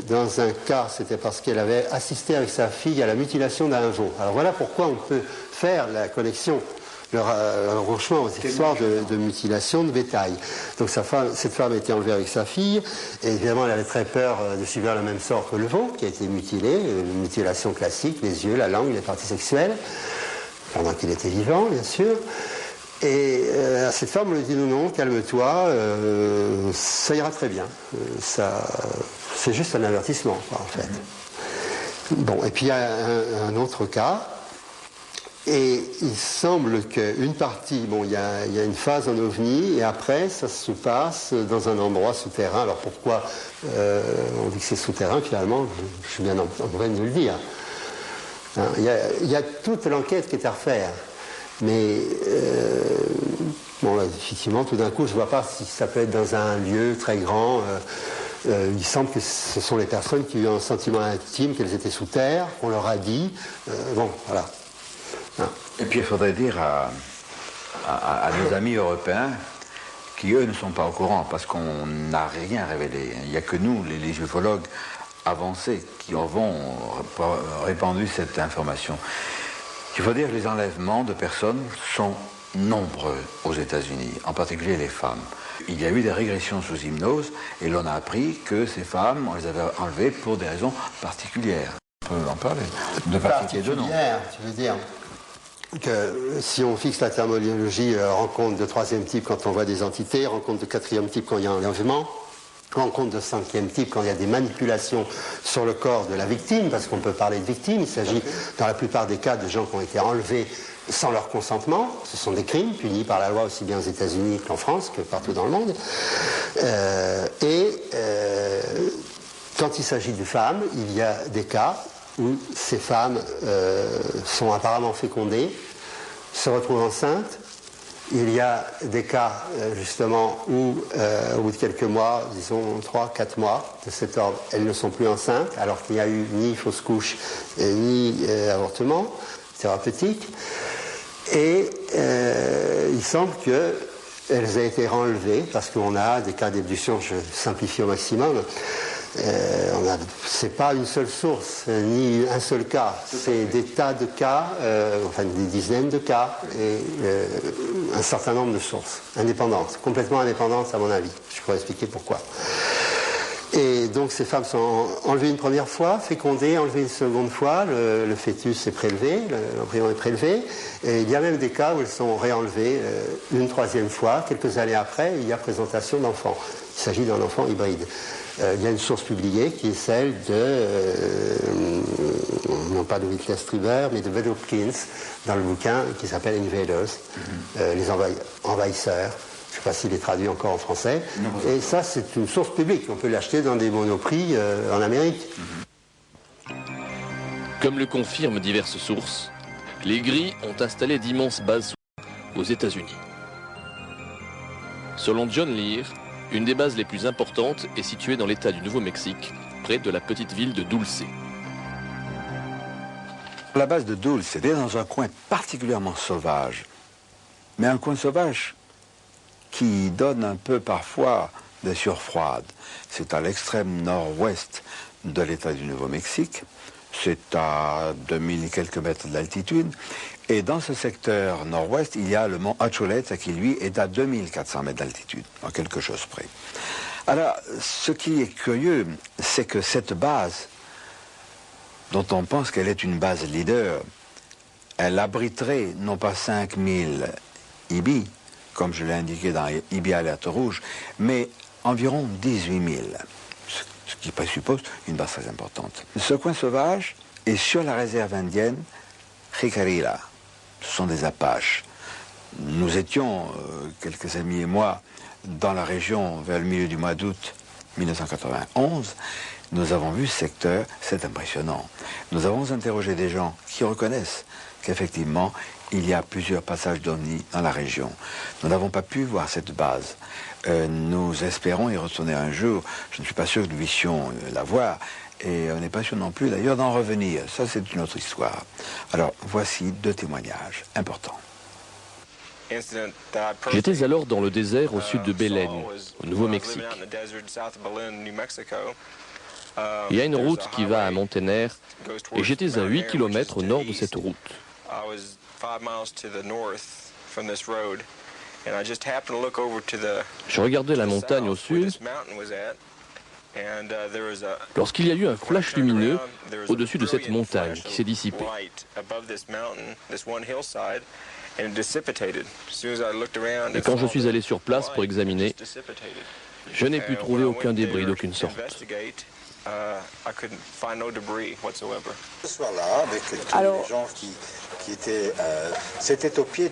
Dans un cas, c'était parce qu'elle avait assisté avec sa fille à la mutilation d'un veau. Alors voilà pourquoi on peut faire la connexion, le rapprochement aux histoires de mutilation de bétail. Donc cette femme a été enlevée avec sa fille, et évidemment elle avait très peur de subir le même sort que le veau, qui a été mutilé, une mutilation classique, les yeux, la langue, les parties sexuelles, pendant qu'il était vivant, bien sûr. Et à cette femme, on lui dit non, calme-toi, ça ira très bien. C'est juste un avertissement, quoi, en fait. Bon, et puis il y a un autre cas. Et il semble qu'une partie, bon, il y a une phase en ovni, et après, ça se passe dans un endroit souterrain. Alors pourquoi on dit que c'est souterrain, finalement, je suis bien en train de nous le dire. Hein, il y a toute l'enquête qui est à refaire. Mais, bon, là, effectivement, tout d'un coup, je ne vois pas si ça peut être dans un lieu très grand. Il semble que ce sont les personnes qui ont eu un sentiment intime qu'elles étaient sous terre, qu'on leur a dit. Bon, voilà. Et puis il faudrait dire à nos amis européens qui eux ne sont pas au courant parce qu'on n'a rien révélé. Il n'y a que nous, les ufologues avancés, qui avons répandu cette information. Il faut dire que les enlèvements de personnes sont nombreux aux États-Unis, en particulier les femmes. Il y a eu des régressions sous hypnose et l'on a appris que ces femmes, on les avait enlevées pour des raisons particulières. On peut en parler. De particulières, tu veux dire que si on fixe la terminologie rencontre de troisième type quand on voit des entités, rencontre de quatrième type quand il y a un enlèvement, rencontre de cinquième type quand il y a des manipulations sur le corps de la victime, parce qu'on peut parler de victime, il s'agit dans la plupart des cas de gens qui ont été enlevés sans leur consentement, ce sont des crimes punis par la loi aussi bien aux États-Unis qu'en France, que partout dans le monde, quand il s'agit de femmes, il y a des cas où ces femmes sont apparemment fécondées, se retrouvent enceintes. Il y a des cas, justement, où, au bout de quelques mois, disons 3-4 mois de cet ordre, elles ne sont plus enceintes, alors qu'il n'y a eu ni fausse couche, ni avortement thérapeutique. Et il semble qu'elles aient été renlevées, parce qu'on a des cas d'ébullition, je simplifie au maximum. C'est pas une seule source, ni un seul cas, c'est des tas de cas, enfin des dizaines de cas, et un certain nombre de sources, indépendantes, complètement indépendantes à mon avis. Je pourrais expliquer pourquoi. Et donc ces femmes sont enlevées une première fois, fécondées, enlevées une seconde fois, le fœtus est prélevé, l'embryon est prélevé, et il y a même des cas où elles sont réenlevées une troisième fois, quelques années après, il y a présentation d'enfants. Il s'agit d'un enfant hybride. Il y a une source publiée qui est celle de, non pas de Whitley Strieber, mais de Bud Hopkins, dans le bouquin qui s'appelle Invaders, les envahisseurs. Je ne sais pas s'il est traduit encore en français. Non. Et ça, c'est une source publique. On peut l'acheter dans des monoprix en Amérique. Comme le confirment diverses sources, les Gris ont installé d'immenses bases aux États-Unis. Selon John Lear, une des bases les plus importantes est située dans l'État du Nouveau-Mexique, près de la petite ville de Dulce. La base de Dulce était dans un coin particulièrement sauvage, mais un coin sauvage qui donne un peu parfois des sueurs froides. C'est à l'extrême nord-ouest de l'État du Nouveau-Mexique, c'est à 2000 et quelques mètres d'altitude, et dans ce secteur nord-ouest, il y a le mont Achuleta qui, lui, est à 2400 mètres d'altitude, en quelque chose près. Alors, ce qui est curieux, c'est que cette base, dont on pense qu'elle est une base leader, elle abriterait non pas 5000 IBI, comme je l'ai indiqué dans IBI Alerte Rouge, mais environ 18 000, ce qui présuppose une base très importante. Ce coin sauvage est sur la réserve indienne Jicarilla. Ce sont des Apaches. Nous étions, quelques amis et moi, dans la région vers le milieu du mois d'août 1991. Nous avons vu ce secteur, c'est impressionnant. Nous avons interrogé des gens qui reconnaissent qu'effectivement, il y a plusieurs passages d'OVNI dans la région. Nous n'avons pas pu voir cette base. Nous espérons y retourner un jour. Je ne suis pas sûr que nous puissions la voir. Et on n'est pas sûr non plus d'ailleurs d'en revenir. Ça, c'est une autre histoire. Alors, voici 2 témoignages importants. J'étais alors dans le désert au sud de Belen, au Nouveau-Mexique. Il y a une route qui va à Montener et j'étais à 8 km au nord de cette route. Je regardais la montagne au sud lorsqu'il y a eu un flash lumineux au-dessus de cette montagne qui s'est dissipé. Et quand je suis allé sur place pour examiner, je n'ai pu trouver aucun débris d'aucune sorte. Ce soir-là, avec tous les gens qui étaient... c'était au pied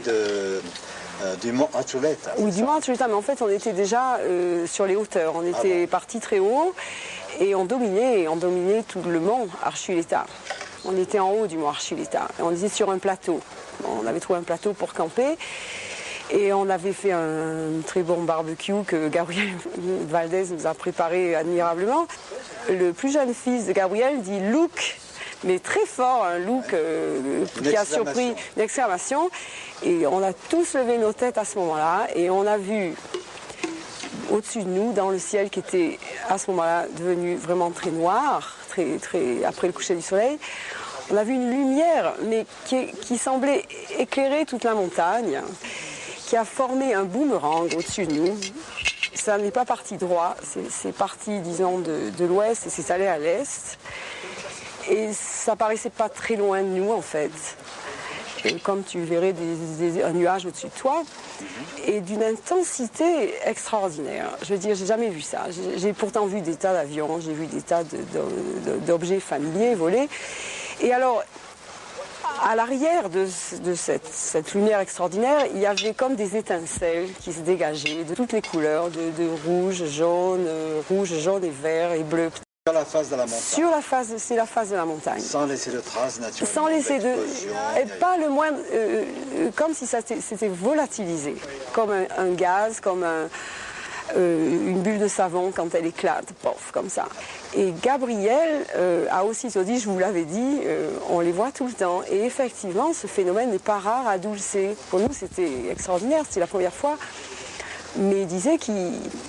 du mont Atzuleta. Oui, du mont Atzuleta, mais en fait on était déjà sur les hauteurs. On était partis très haut et on dominait tout le mont Archuleta. On était en haut du mont Archuleta et on était sur un plateau. On avait trouvé un plateau pour camper et on avait fait un très bon barbecue que Gabriel Valdez nous a préparé admirablement. Le plus jeune fils de Gabriel dit « Look », mais très fort, un look qui a surpris, une exclamation. Et on a tous levé nos têtes à ce moment-là et on a vu au-dessus de nous, dans le ciel qui était à ce moment-là devenu vraiment très noir, après le coucher du soleil, on a vu une lumière mais qui semblait éclairer toute la montagne, qui a formé un boomerang au-dessus de nous. Ça n'est pas parti droit, c'est parti, disons, de l'ouest et c'est allé à l'est. Et ça paraissait pas très loin de nous, en fait. Et comme tu verrais un nuage au-dessus de toi, et d'une intensité extraordinaire. Je veux dire, j'ai jamais vu ça. J'ai pourtant vu des tas d'avions, j'ai vu des tas d'objets familiers voler. Et alors, à l'arrière de cette lumière extraordinaire, il y avait comme des étincelles qui se dégageaient de toutes les couleurs, de rouge, jaune et vert et bleu. Sur la face de la montagne. C'est la face de la montagne. Sans laisser de traces naturelles. Sans laisser et pas le moins, comme si ça s'était volatilisé, comme un gaz, comme une bulle de savon quand elle éclate, pof, comme ça. Et Gabriel a aussitôt dit, je vous l'avais dit, on les voit tout le temps. Et effectivement, ce phénomène n'est pas rare à Dulce. Pour nous, c'était extraordinaire, c'était la première fois. Mais il disait que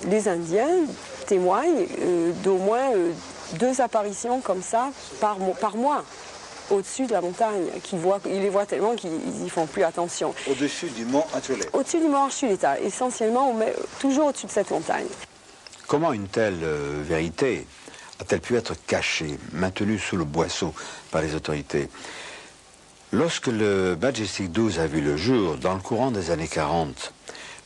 les Indiens témoignent d'au moins 2 apparitions comme ça par mois au-dessus de la montagne. Ils les voient tellement qu'ils n'y font plus attention. Au-dessus du mont Archuleta. Au-dessus du mont Archuleta, essentiellement, toujours au-dessus de cette montagne. Comment une telle vérité a-t-elle pu être cachée, maintenue sous le boisseau par les autorités? Lorsque le Majestic 12 a vu le jour, dans le courant des années 40,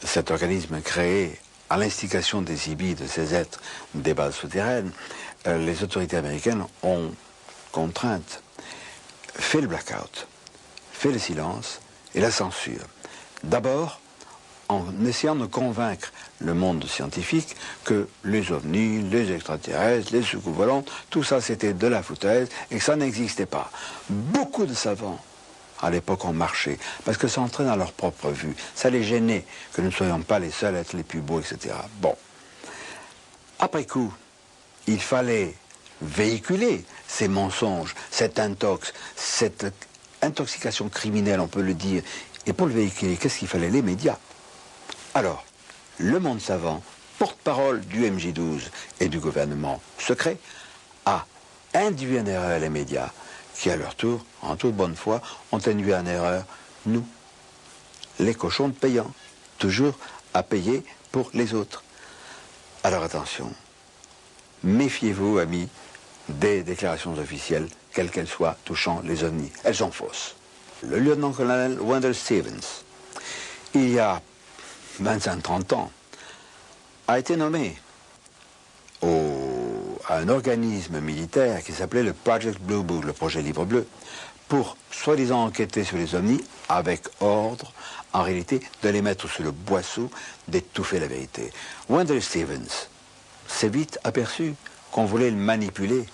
cet organisme créé à l'instigation des Ibis, de ces êtres des bases souterraines, les autorités américaines ont contrainte, fait le blackout, fait le silence et la censure. D'abord, en essayant de convaincre le monde scientifique que les ovnis, les extraterrestres, les soucoupes volantes, tout ça c'était de la foutaise et que ça n'existait pas. Beaucoup de savants à l'époque ont marché, parce que ça entrait dans leur propre vue. Ça les gênait que nous ne soyons pas les seuls à être les plus beaux, etc. Bon. Après coup, il fallait véhiculer ces mensonges, cette intoxication criminelle, on peut le dire. Et pour le véhiculer, qu'est-ce qu'il fallait? Les médias. Alors, le monde savant, porte-parole du MJ12 et du gouvernement secret, a induit en erreur les médias, qui à leur tour, en toute bonne foi, ont induit en erreur nous, les cochons de payants, toujours à payer pour les autres. Alors attention, méfiez-vous, amis, des déclarations officielles, quelles qu'elles soient, touchant les ovnis. Elles sont fausses. Le lieutenant-colonel Wendell Stevens, il y a 25-30 ans, a été nommé à un organisme militaire qui s'appelait le Project Blue Book, le projet Livre Bleu, pour soi-disant enquêter sur les ovnis avec ordre, en réalité, de les mettre sous le boisseau, d'étouffer la vérité. Wendell Stevens s'est vite aperçu qu'on voulait le manipuler.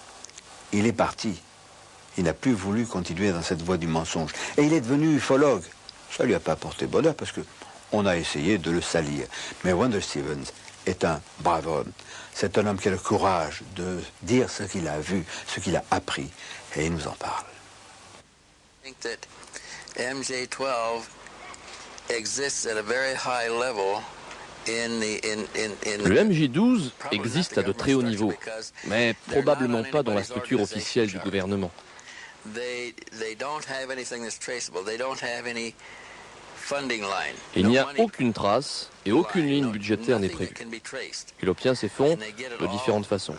Il est parti. Il n'a plus voulu continuer dans cette voie du mensonge. Et il est devenu ufologue. Ça ne lui a pas apporté bonheur parce qu'on a essayé de le salir. Mais Wendell Stevens est un brave homme. C'est un homme qui a le courage de dire ce qu'il a vu, ce qu'il a appris. Et il nous en parle. I think that MJ12 exists at a very high level Le MJ12 existe à de très hauts niveaux, mais probablement pas dans la structure officielle du gouvernement. Il n'y a aucune trace et aucune ligne budgétaire n'est prévue. Il obtient ses fonds de différentes façons.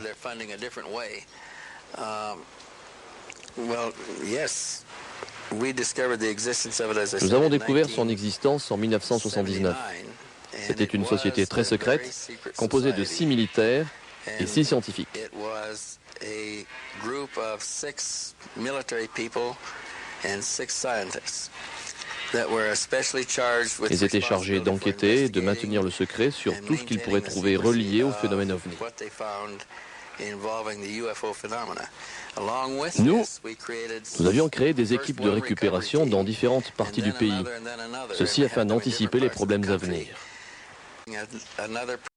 Nous avons découvert son existence en 1979. C'était une société très secrète, composée de 6 militaires et 6 scientifiques. Ils étaient chargés d'enquêter et de maintenir le secret sur tout ce qu'ils pourraient trouver relié au phénomène OVNI. Nous avions créé des équipes de récupération dans différentes parties du pays, ceci afin d'anticiper les problèmes à venir.